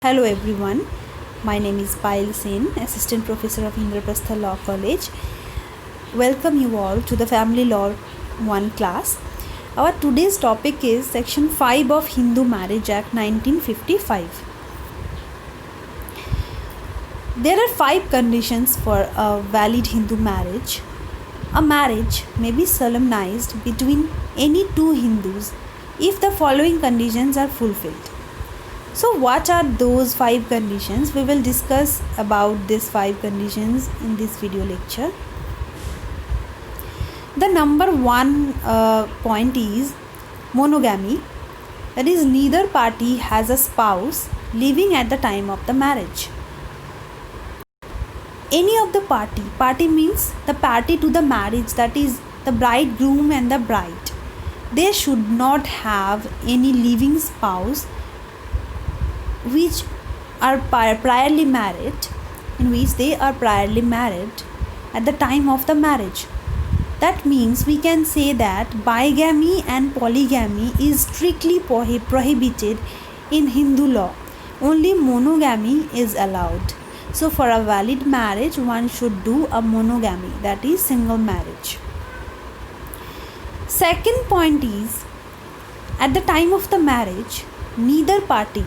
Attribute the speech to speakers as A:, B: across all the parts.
A: Hello everyone, my name is Payal Sen, Assistant Professor of Indraprastha Law College. Welcome you all to the Family Law 1 class. Our today's topic is Section 5 of Hindu Marriage Act 1955. There are 5 conditions for a valid Hindu marriage. A marriage may be solemnized between any two Hindus if the following conditions are fulfilled. So what are those 5 conditions? We will discuss about these 5 conditions in this video lecture. The number 1 point is monogamy. That is, neither party has a spouse living at the time of the marriage. Any of the party means the party to the marriage, that is the bridegroom and the bride. They should not have any living spouse which are priorly married, in which they are priorly married at the time of the marriage. That means we can say that bigamy and polygamy is strictly prohibited in Hindu law. Only monogamy is allowed. So for a valid marriage, one should do a monogamy, that is single marriage. Second point is, at the time of the marriage, neither party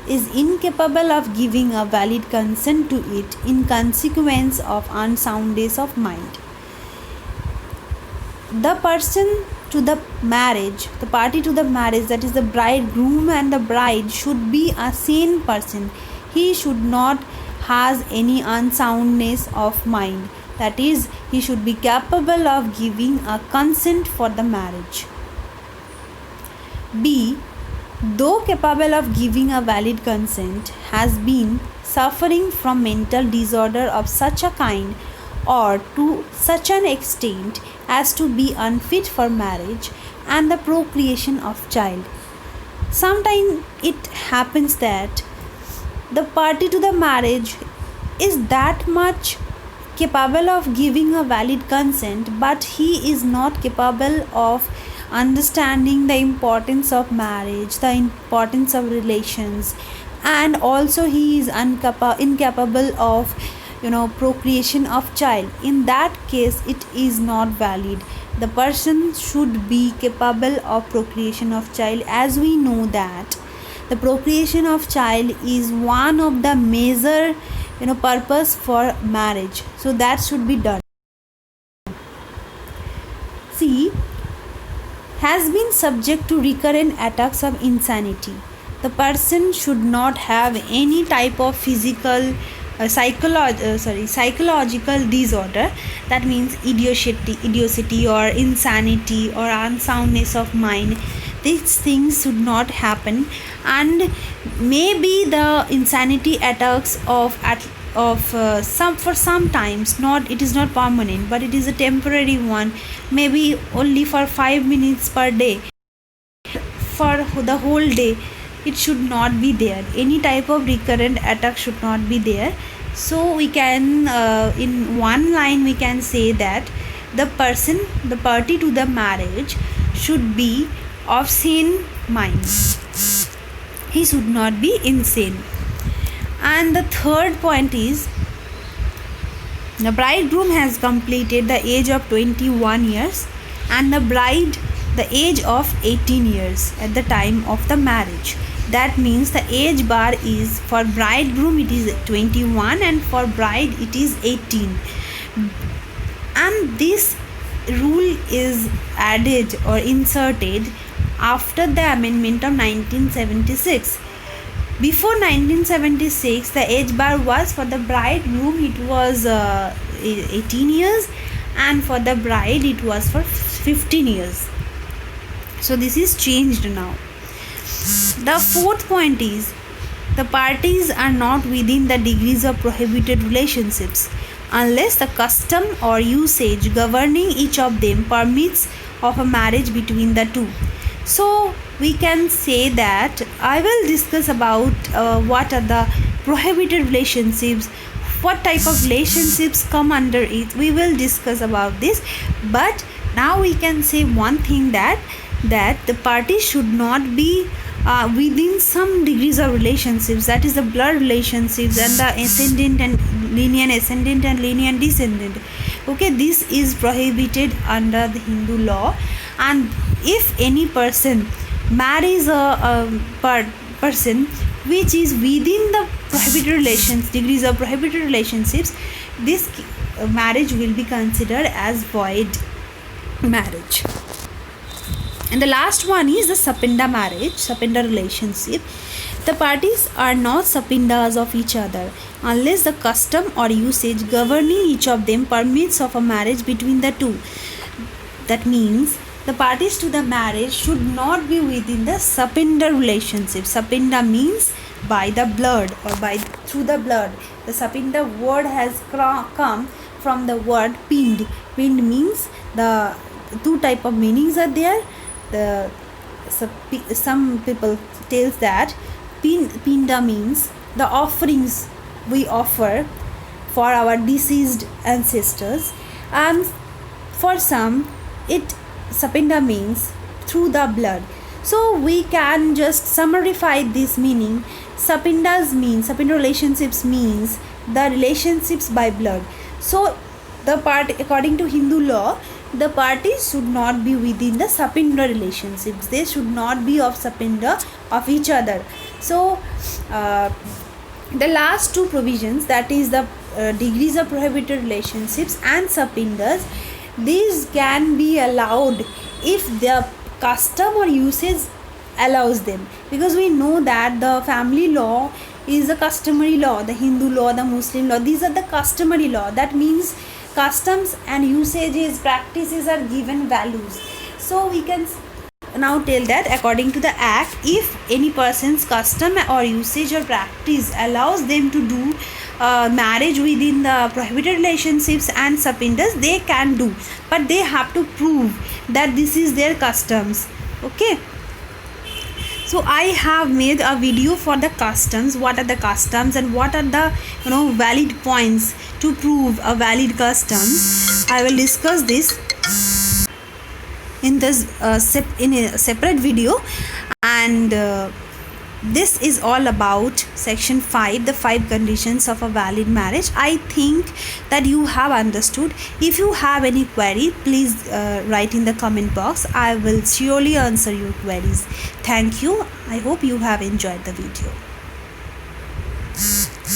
A: is incapable of giving a valid consent to it in consequence of unsoundness of mind. The person to the marriage, the party to the marriage, that is the bridegroom and the bride, should be a sane person. He should not has any unsoundness of mind. That is, he should be capable of giving a consent for the marriage. B. Though capable of giving a valid consent, has been suffering from mental disorder of such a kind or to such an extent as to be unfit for marriage and the procreation of child. Sometimes it happens that the party to the marriage is that much capable of giving a valid consent, but he is not capable of understanding the importance of marriage, the importance of relations, and also he is incapable of procreation of child. In that case, it is not valid. The person should be capable of procreation of child, as we know that the procreation of child is one of the major purpose for marriage. So that should be done. C. Has been subject to recurrent attacks of insanity. The person should not have any type of physical psychological disorder. That means idiocy or insanity or unsoundness of mind. These things should not happen, and maybe the insanity attacks of some for some times, not it is not permanent, but it is a temporary one, maybe only for 5 minutes per day. For the whole day it should not be there. Any type of recurrent attack should not be there. So we can in one line we can say that the party to the marriage should be of sane mind. He should not be insane. And the third point is, the bridegroom has completed the age of 21 years and the bride the age of 18 years at the time of the marriage. That means the age bar is, for bridegroom it is 21 and for bride it is 18. And this rule is added or inserted after the amendment of 1976. Before 1976, the age bar was, for the bridegroom it was 18 years and for the bride it was for 15 years. So this is changed now. The fourth point is, the parties are not within the degrees of prohibited relationships unless the custom or usage governing each of them permits of a marriage between the two. So we can say that I will discuss about what are the prohibited relationships, what type of relationships come under it. We will discuss about this, but now we can say one thing, that the party should not be within some degrees of relationships, that is the blood relationships and the ascendant and linear descendant. Okay, this is prohibited under the Hindu law. And if any person marries a person which is within the prohibited relations, degrees of prohibited relationships, this marriage will be considered as void marriage. And the last one is the Sapinda marriage, Sapinda relationship. The parties are not Sapindas of each other unless the custom or usage governing each of them permits of a marriage between the two. That means the parties to the marriage should not be within the Sapinda relationship. Sapinda means by the blood or by through the blood. The Sapinda word has come from the word pind. Pind means the two type of meanings are there. Some people tells that pinda means the offerings we offer for our deceased ancestors, and for some it sapinda means through the blood. So we can just summarize this meaning. Sapinda relationships means the relationships by blood. So according to Hindu law, the parties should not be within the Sapinda relationships. They should not be of Sapinda of each other. So the last two provisions, that is the degrees of prohibited relationships and Sapindas, these can be allowed if the custom or usage allows them, because we know that the family law is a customary law. The Hindu law, the Muslim law, these are the customary law. That means customs and usages, practices are given values. So we can now tell that according to the act, if any person's custom or usage or practice allows them to do marriage within the prohibited relationships and sapindas, they can do, but they have to prove that this is their customs. Okay, so I have made a video for the customs, what are the customs and what are the valid points to prove a valid customs. I will discuss this in this in a separate video. And this is all about section 5, the 5 conditions of a valid marriage. I think that you have understood. If you have any query, please write in the comment box. I will surely answer your queries. Thank you. I hope you have enjoyed the video.